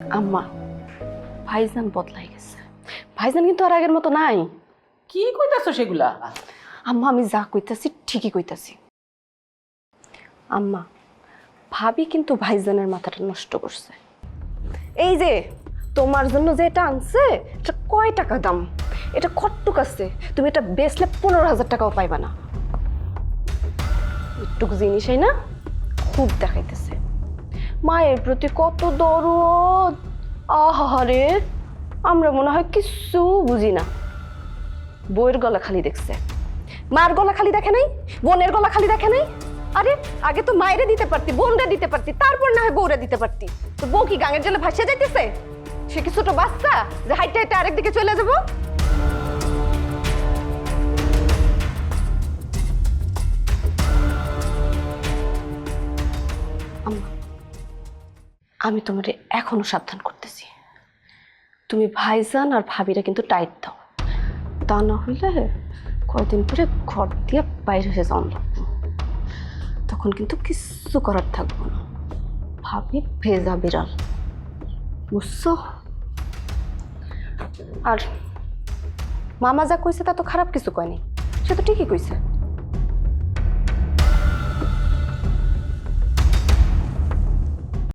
আম্মা, ভাইজান বদলাই গেছে। ভাইজান কিন্তু আর আগের মতো নাই। কি কইতাছো সেগুলা? আম্মা, আমি যা কইতাছি ঠিকই কইতাছি। আম্মা, ভাবি কিন্তু ভাইজানের মাথাটা নষ্ট করছে। এই যে তোমার জন্য যে এটা আনছে, এটা কয় টাকা দাম? এটা খট্টুক আছে, তুমি এটা বেচলে 15,000 টাকাও পাইবা না। একটুক জিনিসই না খুব দেখাইতেছে। মায়ের প্রতি কত দরদ। আহারে, আমরা মনে হয় কিচ্ছু বুঝি না। বইয়ের গলা খালি দেখছে, মার গলা খালি দেখে নাই, বোনের গলা খালি দেখে নাই। আরে আগে তো মায়েরে দিতে পারতি, বোনরা দিতে পারতি, তারপর না হয় বউরা দিতে পারতি। তো বউ কি গাঙের জলে ভাসিয়ে যাইতেছে? সে কি ছোট বাচ্চা যে হাইটে হাইটে আরেকদিকে চলে যাবো? আম্মা, আমি তোমারে এখনো সাবধান করতেছি, তুমি ভাইজান আর ভাবিরা কিন্তু টাইট দাও, তা না হইলে কয়দিন পরে ঘর দিয়ে বাইরে হয়ে যাওয়া লাগবে। তখন কিন্তু কিচ্ছু করার থাকবো না। ভাবি ভেজা বিড়াল, বুঝছো? আর মামা যা কইছে তা তো খারাপ কিছু কয়নি, সে তো ঠিকই কইছে।